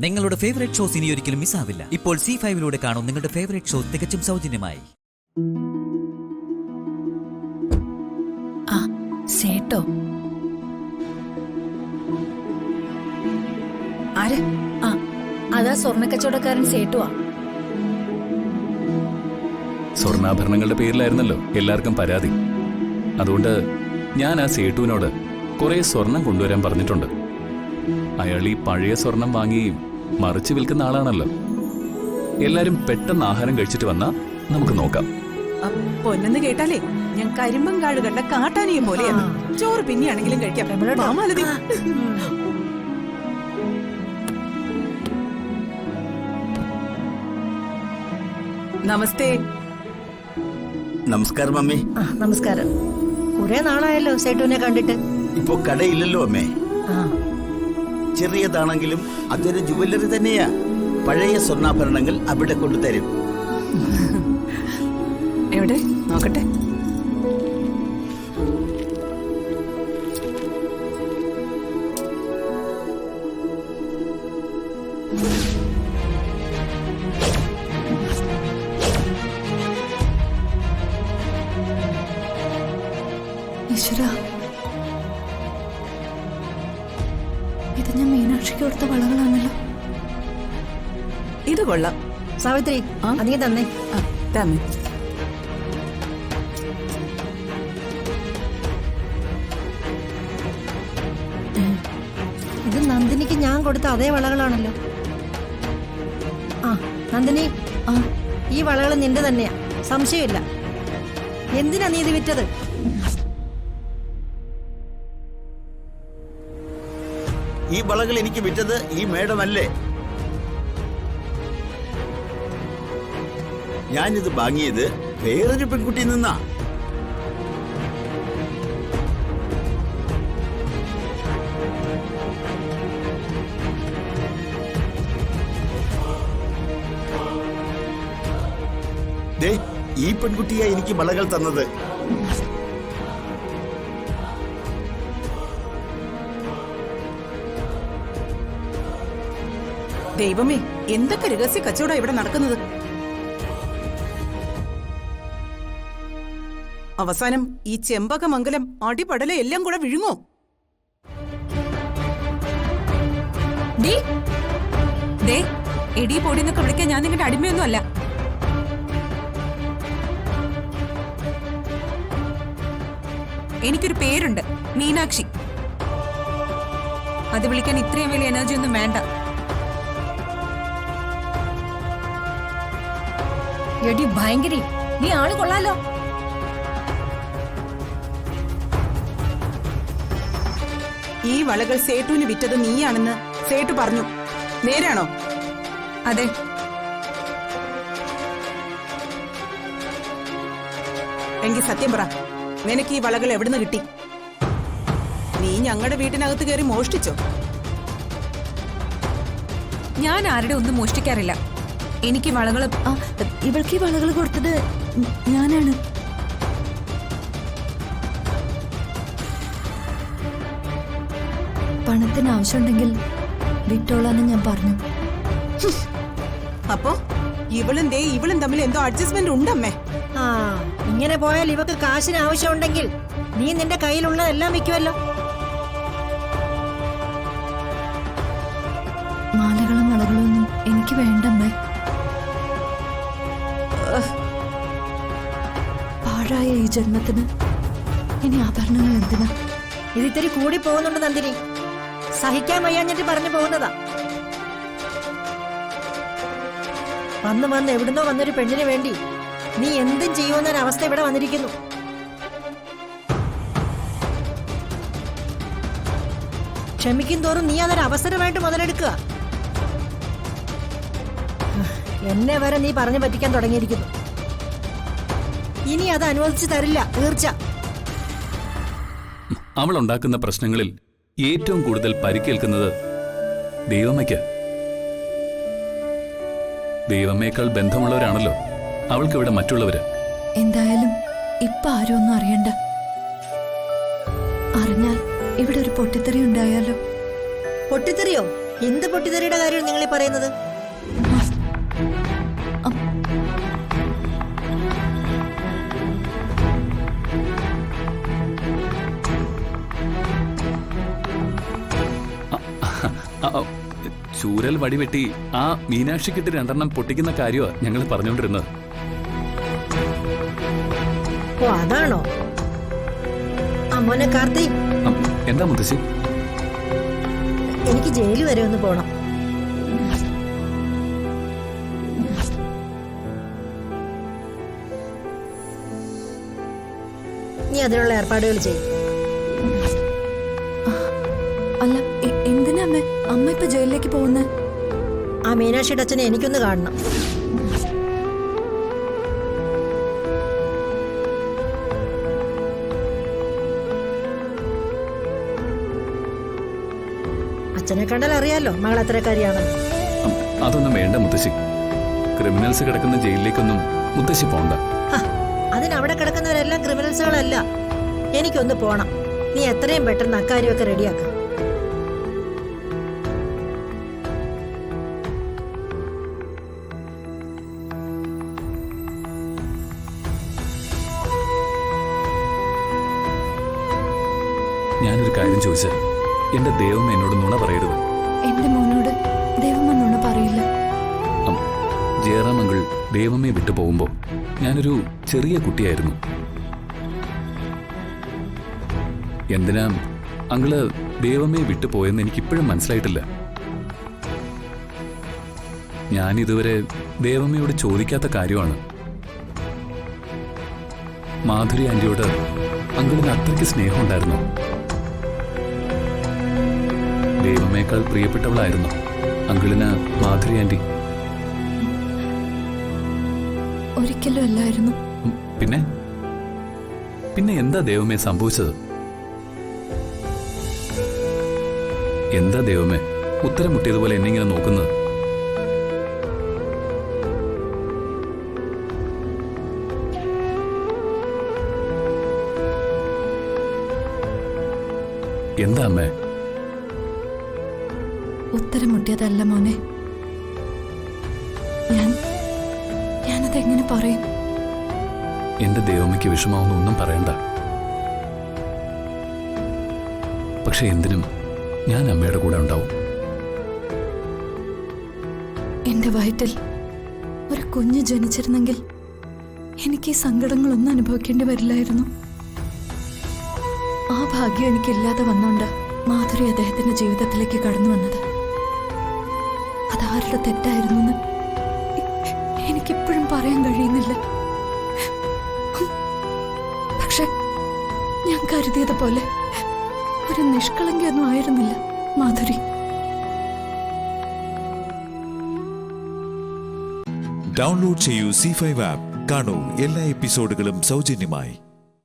നിങ്ങളുടെ favourite shows ഇനി ഒരിക്കലും മിസ്സാവില്ല. ഇപ്പോൾ C5-ലൂടെ കാണും നിങ്ങളുടെ ഫേവറേറ്റ് ഷോ തികച്ചും സൗജന്യമായി. സേട്ടോ ആര്? അതാ സ്വർണ്ണക്കച്ചവടക്കാരൻ സേട്ടുവാ. സ്വർണ്ണാഭരണങ്ങളുടെ പേരിലായിരുന്നല്ലോ എല്ലാവർക്കും പരാതി. അതുകൊണ്ട് ഞാൻ ആ സേട്ടുവിനോട് കുറെ സ്വർണം കൊണ്ടുവരാൻ പറഞ്ഞിട്ടുണ്ട്. അയാൾ ഈ പഴയ സ്വർണം വാങ്ങി മറിച്ച് വിൽക്കുന്ന ആളാണല്ലോ. എല്ലാരും പെട്ടെന്ന് ആഹാരം കഴിച്ചിട്ട് വന്നാ നമുക്ക് നോക്കാം. പൊന്നെന്ന് കേട്ടാലേ ഞാൻ കരിമ്പങ്കാട് കണ്ട കാട്ടാനിയും പോലെയാണ്. ചോറ് പിന്നെയാണെങ്കിലും കഴിക്കാം. നമസ്തേ. നമസ്കാരം അമ്മേ. നമസ്കാരം. കുറെ നാളായല്ലോ സേട്ടുവിനെ കണ്ടിട്ട്. ഇപ്പൊ കടയില്ലല്ലോ അമ്മേ. ചെറിയതാണെങ്കിലും അതൊരു ജുവല്ലറി തന്നെയാ. പഴയ സ്വർണ്ണാഭരണങ്ങൾ അവിടെ കൊണ്ടുതരും. എവിടെ നോക്കട്ടെ. ഈശ്വരാ, ഇത് ഞാൻ മീനാക്ഷിക്ക് കൊടുത്ത വളകളാണല്ലോ. ഇത് കൊള്ളാം. സാവിത്രി, അധികം തന്നെ. തന്നെ ഇത് നന്ദിനിക്ക് ഞാൻ കൊടുത്ത അതേ വളകളാണല്ലോ. നന്ദിനി, ഈ വളകൾ നിന്റെ തന്നെയാ, സംശയമില്ല. എന്തിനാ നീ ഇത് വിറ്റത്? ഈ വളകൾ എനിക്ക് വിറ്റത് ഈ മേഡമല്ലേ? ഞാനിത് വാങ്ങിയത് വേറൊരു പെൺകുട്ടിയിൽ നിന്നാ. ദേ, ഈ പെൺകുട്ടിയാ എനിക്ക് വളകൾ തന്നത്. ദൈവമേ, എന്തൊക്കെ രഹസ്യ കച്ചവടം ഇവിടെ നടക്കുന്നത്. അവസാനം ഈ ചെമ്പകമംഗലം അടിപടല എല്ലാം കൂടെ വിഴുങ്ങോ? എടി പൊടിന്നൊക്കെ വിളിക്കാൻ ഞാൻ നിങ്ങളുടെ അടിമയൊന്നും അല്ല. എനിക്കൊരു പേരുണ്ട്, മീനാക്ഷി. അത് വിളിക്കാൻ ഇത്രയും വലിയ എനർജി ഒന്നും വേണ്ട. എടി ഭയങ്കരി, നീ ആള് കൊള്ളാലോ. ഈ വളകൾ സേട്ടുവിന് വിറ്റത് നീയാണെന്ന് സേട്ടു പറഞ്ഞു. നേരാണോ? അതെ. എങ്കിൽ സത്യം പറ, നിനക്ക് ഈ വളകൾ എവിടുന്ന് കിട്ടി? നീ ഞങ്ങളുടെ വീട്ടിനകത്ത് കയറി മോഷ്ടിച്ചോ? ഞാൻ ആരുടെ ഒന്നും മോഷ്ടിക്കാറില്ല. എനിക്ക് വളകള് ഇവൾക്ക് ഈ വളകൾ കൊടുത്തത് ഞാനാണ്. പണത്തിന് ആവശ്യമുണ്ടെങ്കിൽ വിട്ടോളാന്ന് ഞാൻ പറഞ്ഞു. അപ്പോ ഇവളും തമ്മിൽ എന്തോ അഡ്ജസ്റ്റ്മെന്റ് ഉണ്ടമ്മേ. ഇങ്ങനെ പോയാൽ ഇവക്ക് കാശിന് ആവശ്യമുണ്ടെങ്കിൽ നീ നിന്റെ കയ്യിലുള്ളതെല്ലാം വിൽക്കുമല്ലോ. മാലകളും വളകളൊന്നും എനിക്ക് വേണ്ടമ്മേ. പാഴായ ഈ ജന്മത്തിന് ഇനി ആഭരണങ്ങൾ എന്തിനാ? ഇതിത്തിരി കൂടി പോകുന്നുണ്ട് നന്ദിനി. സഹിക്കാൻ വയ്യാഞ്ഞിട്ട് പറഞ്ഞു പോകുന്നതാ. വന്ന് എവിടുന്നോ വന്നൊരു പെണ്ണിന് വേണ്ടി നീ എന്തും ചെയ്യുമെന്നൊരു അവസ്ഥ ഇവിടെ വന്നിരിക്കുന്നു. ക്ഷമിക്കും തോറും നീ അതൊരു അവസരമായിട്ട് മുതലെടുക്കുക. എന്നെ വരെ നീ പറഞ്ഞു പറ്റിക്കാൻ തുടങ്ങിയിരിക്കുന്നു. ഇനി അത് അനുവദിച്ചു തരില്ല, തീർച്ച. അവൾ ഉണ്ടാക്കുന്ന പ്രശ്നങ്ങളിൽ ഏറ്റവും കൂടുതൽ പരിക്കേൽക്കുന്നത് ദൈവമ്മയ്ക്ക്. ദൈവമ്മയേക്കാൾ ബന്ധമുള്ളവരാണല്ലോ അവൾക്കിവിടെ മറ്റുള്ളവര്. എന്തായാലും ഇപ്പൊ ആരും ഒന്നും അറിയണ്ട. അറിഞ്ഞാൽ ഇവിടെ ഒരു പൊട്ടിത്തെറി ഉണ്ടായാലോ. പൊട്ടിത്തെറിയോ? എന്ത് പൊട്ടിത്തെറിയുടെ കാര്യം നിങ്ങൾ പറയുന്നത്? ചൂരൽ വടിവെട്ടി ആ മീനാക്ഷിക്കിട്ട് 2 പൊട്ടിക്കുന്ന കാര്യമാ ഞങ്ങൾ പറഞ്ഞുകൊണ്ടിരുന്നത്. ഓ അതാണോ? മോനെ കാർത്തി, എന്താ മുത്തശ്ശി? എനിക്ക് ജയില് വരെ ഒന്ന് പോണം. നീ അതിനുള്ള ഏർപ്പാടുകൾ ചെയ്യും. അല്ല എന്തിനാ അമ്മ അമ്മ ഇപ്പൊ ജയിലിലേക്ക് പോകുന്നത്? ആ മീനാക്ഷിയുടെ അച്ഛനെ എനിക്കൊന്ന് കാണണം. അച്ഛനെ കണ്ടാൽ അറിയാലോ മകൾ അത്രക്കാരിയാണെന്ന്. അതൊന്നും വേണ്ട മുത്തശ്ശി. ക്രിമിനൽസ് കിടക്കുന്ന ജയിലിലേക്കൊന്നും മുത്തശ്ശി പോണ്ട. അതിനവിടെ കിടക്കുന്നവരെല്ലാം ക്രിമിനൽസുകളല്ല. എനിക്കൊന്ന് പോണം. നീ എത്രയും പെട്ടെന്ന് അക്കാര്യമൊക്കെ റെഡിയാക്ക. ഞാനൊരു കാര്യം ചോദിച്ചാൽ എന്റെ ദൈവം എന്നോട് നുണ പറയരുത്. എന്റെ മോനോട് ദൈവം നുണ പറയില്ല. ജയറാം അങ്കിൾ ദൈവമേ വിട്ടു പോകുമ്പോ ഞാനൊരു ചെറിയ കുട്ടിയായിരുന്നു. എന്തിനാ അങ്കിള് ദൈവമേ വിട്ടു പോയെന്ന് എനിക്കിപ്പോഴും മനസ്സിലായിട്ടില്ല. ഞാനിതുവരെ ദൈവമയോട് ചോദിക്കാത്ത കാര്യമാണ്. മാധുരി ആന്റിയോട് അങ്കിളിന് അത്രയ്ക്ക് സ്നേഹമുണ്ടായിരുന്നു. ദൈവമേക്കാൾ പ്രിയപ്പെട്ടവളായിരുന്നു അങ്കിളിന് മാധുരി ആന്റി. ഒരിക്കലും അല്ലായിരുന്നു. പിന്നെ പിന്നെ എന്താ ദൈവമേ സംഭവിച്ചത്? എന്താ ദൈവമേ ഉത്തരം മുട്ടിയതുപോലെ എന്നെ ഇങ്ങനെ നോക്കുന്നത്? എന്താ അമ്മേ? ഉത്തരം മുട്ടിയതല്ല മോനെ. ഞാനതെങ്ങനെ പറയും? എന്റെ ദൈവമയ്ക്ക് വിഷമാവുന്ന ഒന്നും പറയണ്ട. പക്ഷെ എന്തിനും ഞാൻ അമ്മയുടെ കൂടെ ഉണ്ടാവും. എന്റെ വയറ്റിൽ ഒരു കുഞ്ഞ് ജനിച്ചിരുന്നെങ്കിൽ എനിക്ക് ഈ സങ്കടങ്ങളൊന്നും അനുഭവിക്കേണ്ടി വരില്ലായിരുന്നു. ആ ഭാഗ്യം എനിക്കില്ലാതെ വന്നോണ്ട് മാധുരി അദ്ദേഹത്തിന്റെ ജീവിതത്തിലേക്ക് കടന്നു വന്നത്. അതാരുടെ തെറ്റായിരുന്നു എന്ന് എനിക്കിപ്പോഴും പറയാൻ കഴിയുന്നില്ല. പക്ഷെ ഞാൻ കരുതിയത് പോലെ ഒരു നിഷ്കളങ്കയൊന്നും ആയിരുന്നില്ല മാധുരി. ഡൗൺലോഡ് ചെയ്യൂ C5 ആപ്പ്. കാണൂ എല്ലാ എപ്പിസോഡുകളും സൗജന്യമായി.